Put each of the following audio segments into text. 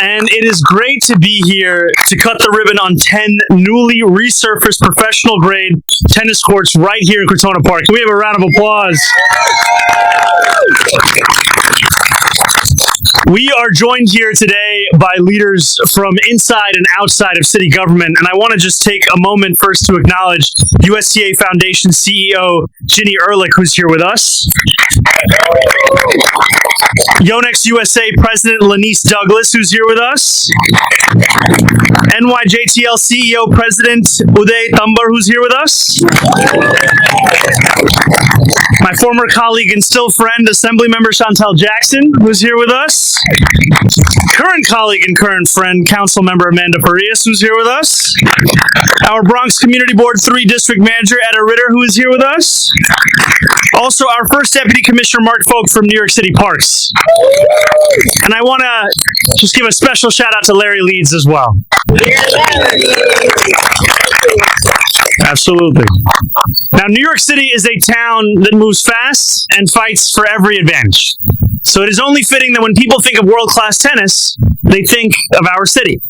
And it is great to be here to cut the ribbon on 10 newly resurfaced professional grade tennis courts right here in Crotona Park. Can we have a round of applause? We are joined here today by leaders from inside and outside of city government, and I want to just take a moment first to acknowledge USTA Foundation CEO Ginny Ehrlich, who's here with us. Yonex USA President Lanice Douglas, who's here with us. NYJTL CEO President Uday Tambar, who's here with us. My former colleague and still friend, Assemblymember Chantal Jackson, who's here with us. Current colleague and current friend, Councilmember Amanda Farias, who's here with us. Our Bronx Community Board 3 District Manager, Etta Ritter, who is here with us. Also, our first Deputy Commissioner, Mark Folk from New York City Parks. And I want to just give a special shout out to Larry Leeds as well. Absolutely. Now, New York City is a town that moves fast and fights for every advantage. So it is only fitting that when people think of world-class tennis, they think of our city.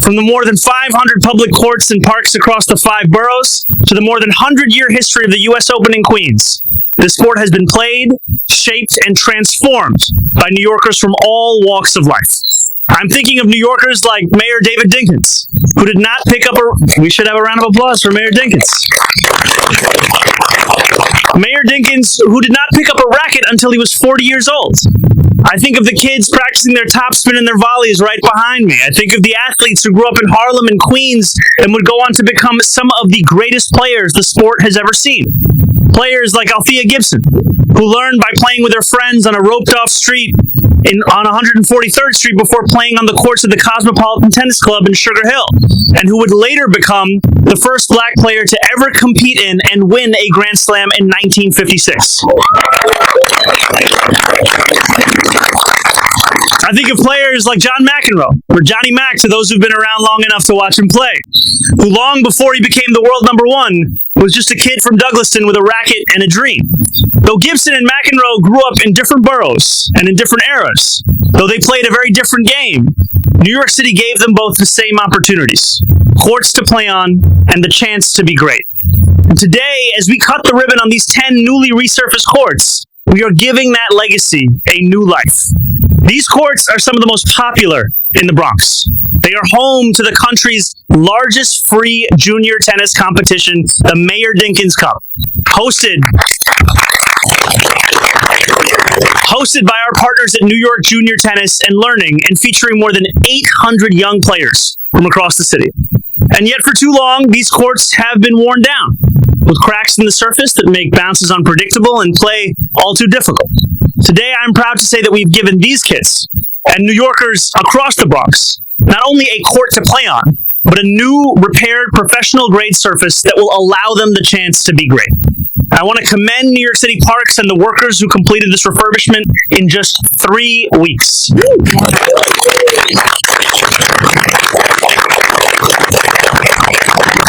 From the more than 500 public courts and parks across the 5 boroughs to the more than 100-year history of the U.S. Open in Queens, the sport has been played, shaped, and transformed by New Yorkers from all walks of life. I'm thinking of New Yorkers like Mayor David Dinkens, who did not pick up a... We should have a round of applause for Mayor Dinkens. Mayor Dinkens, who did not pick up a racket until he was 40 years old. I think of the kids practicing their topspin and their volleys right behind me. I think of the athletes who grew up in Harlem and Queens and would go on to become some of the greatest players the sport has ever seen. Players like Althea Gibson, who learned by playing with her friends on a roped-off street on 143rd Street before playing on the courts of the Cosmopolitan Tennis Club in Sugar Hill, and who would later become the first black player to ever compete in and win a Grand Slam in 1956. I think of players like John McEnroe, or Johnny Mac to those who've been around long enough to watch him play, who long before he became the world #1 was just a kid from Douglaston with a racket and a dream. Though Gibson and McEnroe grew up in different boroughs and in different eras, though they played a very different game, New York City gave them both the same opportunities, courts to play on and the chance to be great. And today, as we cut the ribbon on these 10 newly resurfaced courts, we are giving that legacy a new life. These courts are some of the most popular in the Bronx. They are home to the country's largest free junior tennis competition, the Mayor Dinkens Cup, hosted by our partners at New York Junior Tennis and Learning and featuring more than 800 young players from across the city. And yet for too long, these courts have been worn down, with cracks in the surface that make bounces unpredictable and play all too difficult. Today, I'm proud to say that we've given these kids and New Yorkers across the Bronx not only a court to play on, but a new, repaired, professional-grade surface that will allow them the chance to be great. I want to commend New York City Parks and the workers who completed this refurbishment in just 3 weeks.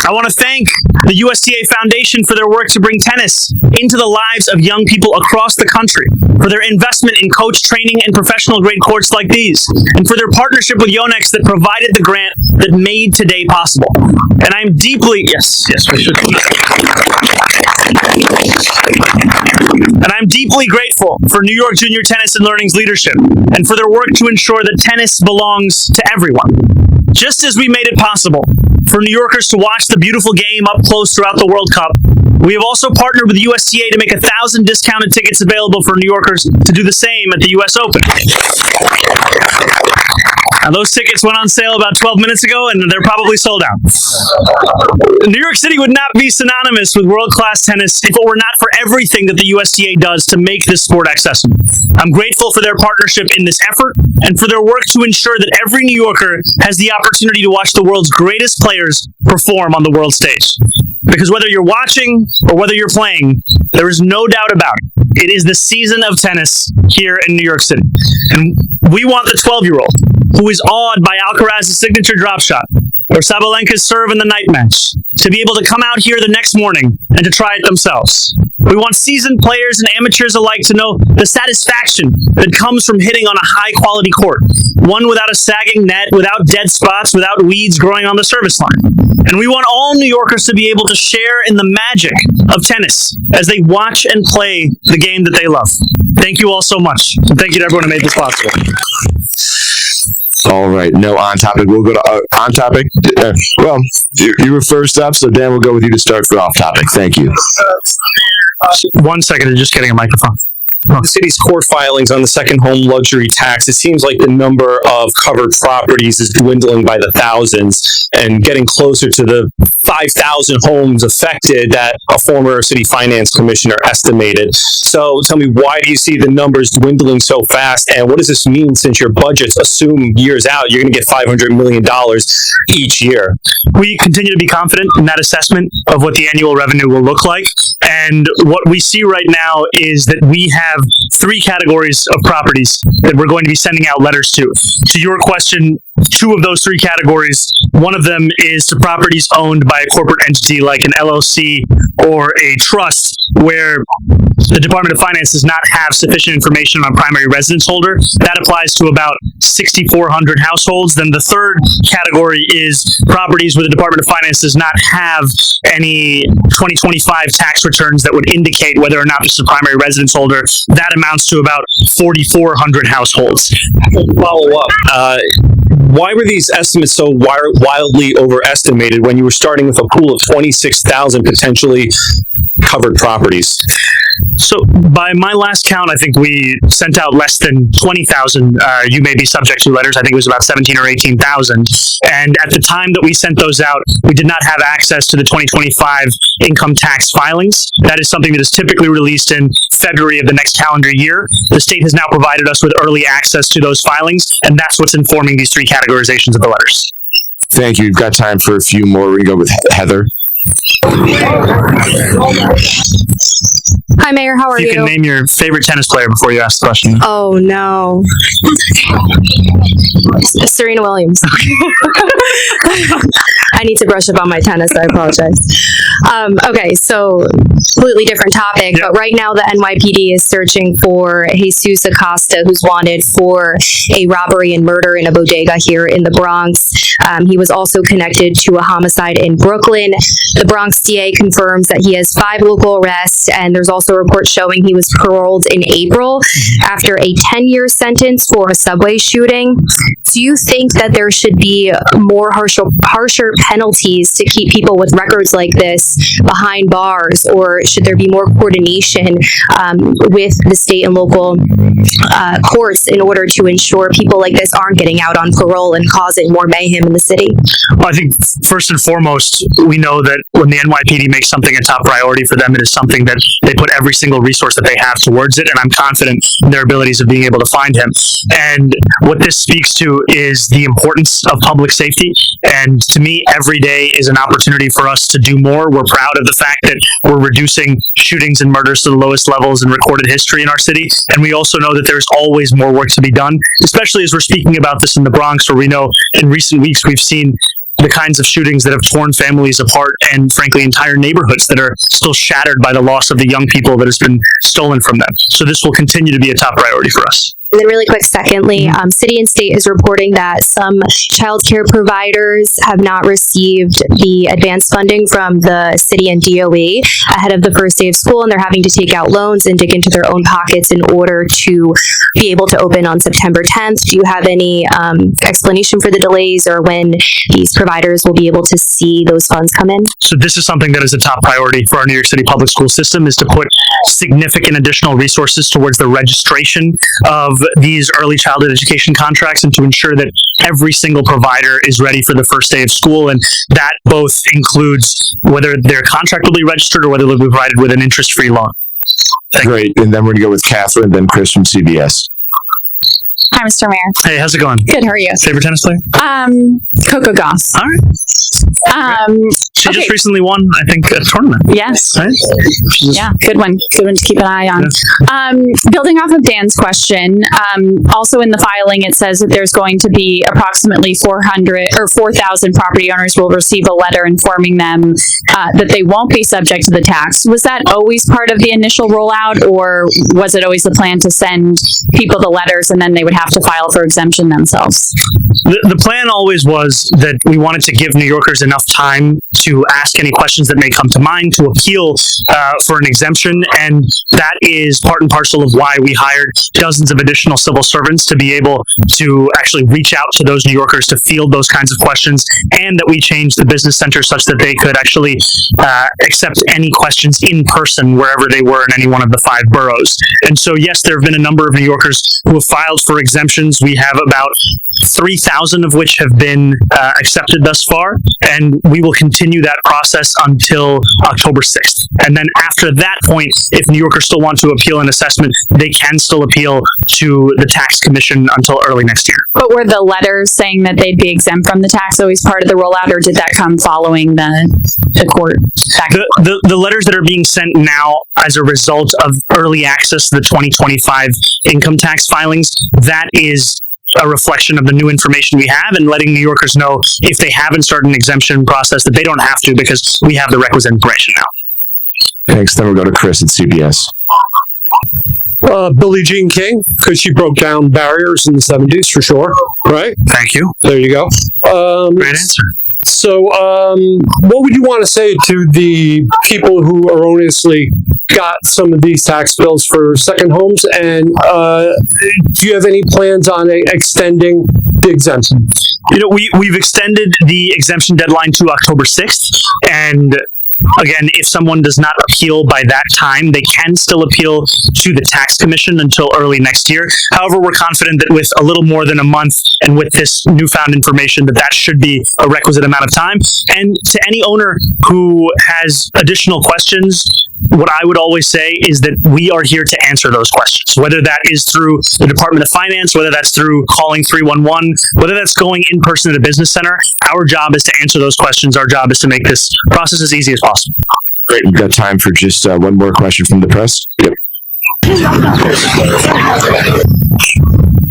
I want to thank the USTA Foundation for their work to bring tennis into the lives of young people across the country, for their investment in coach training and professional grade courts like these, and for their partnership with Yonex that provided the grant that made today possible. And I'm deeply, And I'm deeply grateful for New York Junior Tennis and Learning's leadership and for their work to ensure that tennis belongs to everyone. Just as we made it possible for New Yorkers to watch the beautiful game up close throughout the World Cup, we have also partnered with USTA to make 1,000 discounted tickets available for New Yorkers to do the same at the US Open. Now, those tickets went on sale about 12 minutes ago, and they're probably sold out. New York City would not be synonymous with world-class tennis if it were not for everything that the USTA does to make this sport accessible. I'm grateful for their partnership in this effort and for their work to ensure that every New Yorker has the opportunity to watch the world's greatest players perform on the world stage. Because whether you're watching or whether you're playing, there is no doubt about it. It is the season of tennis here in New York City. And we want the 12-year-old who is awed by Alcaraz's signature drop shot or Sabalenka's serve in the night match to be able to come out here the next morning and to try it themselves. We want seasoned players and amateurs alike to know the satisfaction that comes from hitting on a high-quality court, one without a sagging net, without dead spots, without weeds growing on the service line. And we want all New Yorkers to be able to share in the magic of tennis as they watch and play the game that they love. Thank you all so much. And thank you to everyone who made this possible. All right, no on topic. We'll go to on topic. Well, you were first up, so Dan, we'll go with you to start for off topic. Thank you. 1 second, I'm just getting a microphone. The city's court filings on the second home luxury tax, it seems like the number of covered properties is dwindling by the thousands and getting closer to the 5,000 homes affected that a former city finance commissioner estimated. So tell me, why do you see the numbers dwindling so fast, and what does this mean since your budgets assume years out you're going to get $500 million each year? We continue to be confident in that assessment of what the annual revenue will look like. And what we see right now is that we have 3 categories of properties that we're going to be sending out letters to. To your question, 2 of those 3 categories, one of them is to properties owned by a corporate entity like an LLC or a trust, where the Department of Finance does not have sufficient information on primary residence holder. That applies to about 6,400 households. Then the third category is properties where the Department of Finance does not have any 2025 tax returns that would indicate whether or not this is a primary residence holder. That amounts to about 4,400 households. Follow up. Why were these estimates so wildly overestimated when you were starting with a pool of 26,000 potentially covered properties? So by my last count, I think we sent out less than 20,000 you may be subject to letters. I think it was about 17 or 18,000. And at the time that we sent those out, we did not have access to the 2025 income tax filings. That is something that is typically released in February of the next calendar year. The state has now provided us with early access to those filings, and that's what's informing these 3 categorizations of the letters. Thank you. We've got time for a few more. We're going to go with Heather. Hi, Mayor. How are you? You can name your favorite tennis player before you ask the question. Oh, no. Serena Williams. I need to brush up on my tennis. I apologize. Okay, so completely different topic, but right now the NYPD is searching for Jesus Acosta, who's wanted for a robbery and murder in a bodega here in the Bronx. He was also connected to a homicide in Brooklyn. The Bronx DA confirms that he has 5 local arrests, and there's also a report showing he was paroled in April after a 10-year sentence for a subway shooting. Do you think that there should be more harsher penalties to keep people with records like this behind bars, or should there be more coordination with the state and local courts in order to ensure people like this aren't getting out on parole and causing more mayhem in the city? Well, I think first and foremost, we know that when the NYPD makes something a top priority for them, it is something that they put every single resource that they have towards it, and I'm confident in their abilities of being able to find him. And what this speaks to is the importance of public safety, and to me, every day is an opportunity for us to do more. We're proud of the fact that we're reducing shootings and murders to the lowest levels in recorded history in our city, and we also know that there's always more work to be done, especially as we're speaking about this in the Bronx, where we know in recent weeks we've seen the kinds of shootings that have torn families apart, and frankly entire neighborhoods that are still shattered by the loss of the young people that has been stolen from them. So this will continue to be a top priority for us. And then really quick, secondly, City and State is reporting that some childcare providers have not received the advance funding from the city and DOE ahead of the first day of school, and they're having to take out loans and dig into their own pockets in order to be able to open on September 10th. Do you have any explanation for the delays, or when these providers will be able to see those funds come in? So this is something that is a top priority for our New York City public school system, is to put significant additional resources towards the registration of these early childhood education contracts, and to ensure that every single provider is ready for the first day of school. And that both includes whether their contract will be registered or whether they'll be provided with an interest-free loan. Great. And then we're going to go with Catherine, then Chris from CBS. Hi, Mr. Mayor. Hey, how's it going? Good, how are you? Favorite tennis player? Coco Gauff. All right. She just recently won, I think, a tournament. Yes. Right? Yeah, good one. Good one to keep an eye on. Building off of Dan's question, also in the filing, it says that there's going to be approximately 4,000 property owners will receive a letter informing them that they won't be subject to the tax. Was that always part of the initial rollout, or was it always the plan to send people the letters and then they would have to file for exemption themselves? The plan always was that we wanted to give New Yorkers enough time to ask any questions that may come to mind, to appeal for an exemption, and that is part and parcel of why we hired dozens of additional civil servants to be able to actually reach out to those New Yorkers to field those kinds of questions, and that we changed the business center such that they could actually accept any questions in person wherever they were in any one of the 5 boroughs. And so, yes, there have been a number of New Yorkers who have filed for exemptions. We have about 3,000 of which have been accepted thus far, and we will continue that process until October 6th. And then after that point, if New Yorkers still want to appeal an assessment, they can still appeal to the tax commission until early next year. But were the letters saying that they'd be exempt from the tax always part of the rollout, or did that come following the court? The letters that are being sent now as a result of early access to the 2025 income tax filings, that is a reflection of the new information we have, and letting New Yorkers know if they haven't started an exemption process that they don't have to, because we have the requisite information now. Thanks. Then we'll go to Chris at CBS. Billie Jean King, because she broke down barriers in the 70s for sure, right? Thank you. There you go. Great answer. So, what would you want to say to the people who erroneously got some of these tax bills for second homes? And do you have any plans on extending the exemption? You know, we've extended the exemption deadline to October 6th, and again, if someone does not appeal by that time, they can still appeal to the tax commission until early next year. However, we're confident that with a little more than a month and with this newfound information, that should be a requisite amount of time. And to any owner who has additional questions, what I would always say is that we are here to answer those questions, whether that is through the Department of Finance, whether that's through calling 311, whether that's going in person at a business center. Our job is to answer those questions. Our job is to make this process as easy as possible. Great. We've got time for just one more question from the press. Yep.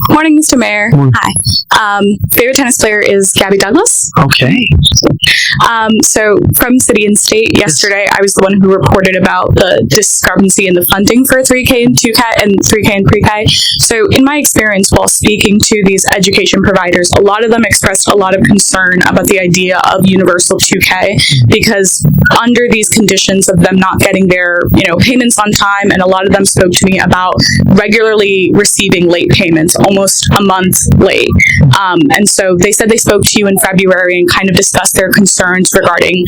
Morning, Mr. Mayor. Hi. Favorite tennis player is Gabby Douglas. Okay. So from City and State yesterday, I was the one who reported about the discrepancy in the funding for 3K and 2K and 3K and pre-K. So in my experience while speaking to these education providers, a lot of them expressed a lot of concern about the idea of universal 2K, because under these conditions of them not getting their, payments on time, and a lot of them spoke to me about regularly receiving late payments, almost a month late. And so they said they spoke to you in February and kind of discussed their concerns regarding,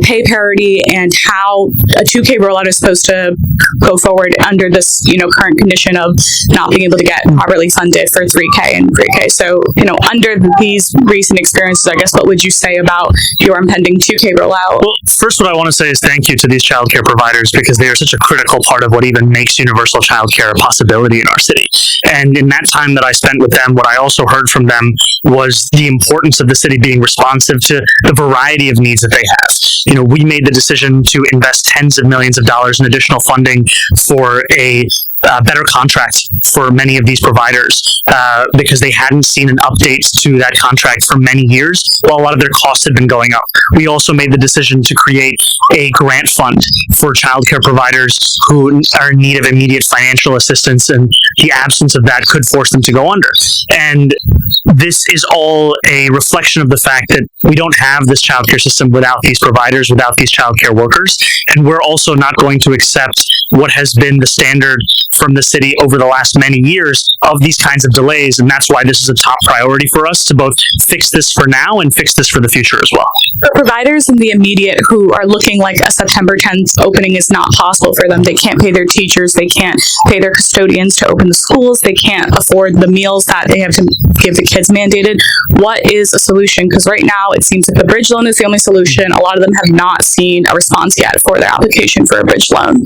pay parity and how a 2K rollout is supposed to go forward under this, current condition of not being able to get properly funded for 3K and pre-K. So, under these recent experiences, I guess, what would you say about your impending 2K rollout? Well, first, what I want to say is thank you to these childcare providers, because they are such a critical part of what even makes universal childcare a possibility in our city. And in that time that I spent with them, what I also heard from them was the importance of the city being responsive to the variety of needs that they have. We made the decision to invest tens of millions of dollars in additional funding for a better contract for many of these providers because they hadn't seen an update to that contract for many years, while a lot of their costs had been going up. We also made the decision to create a grant fund for childcare providers who are in need of immediate financial assistance, and the absence of that could force them to go under. And this is all a reflection of the fact that we don't have this childcare system without these providers, without these childcare workers, and we're also not going to accept what has been the standard from the city over the last many years of these kinds of delays, and that's why this is a top priority for us to both fix this for now and fix this for the future as well. For providers in the immediate who are looking like a September 10th opening is not possible for them, they can't pay their teachers, they can't pay their custodians to open the schools, they can't afford the meals that they have to give the kids mandated. What is a solution? Because right now it seems like the bridge loan is the only solution. A lot of them have not seen a response yet for their application for a bridge loan.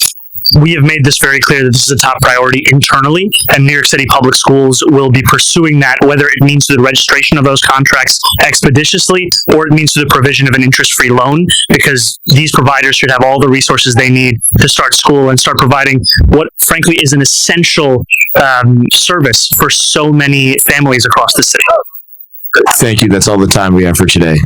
we have made this very clear that this is a top priority internally, and New York City Public Schools will be pursuing that, whether it means through the registration of those contracts expeditiously or it means through the provision of an interest-free loan, because these providers should have all the resources they need to start school and start providing what, frankly, is an essential service for so many families across the city. Thank you. That's all the time we have for today.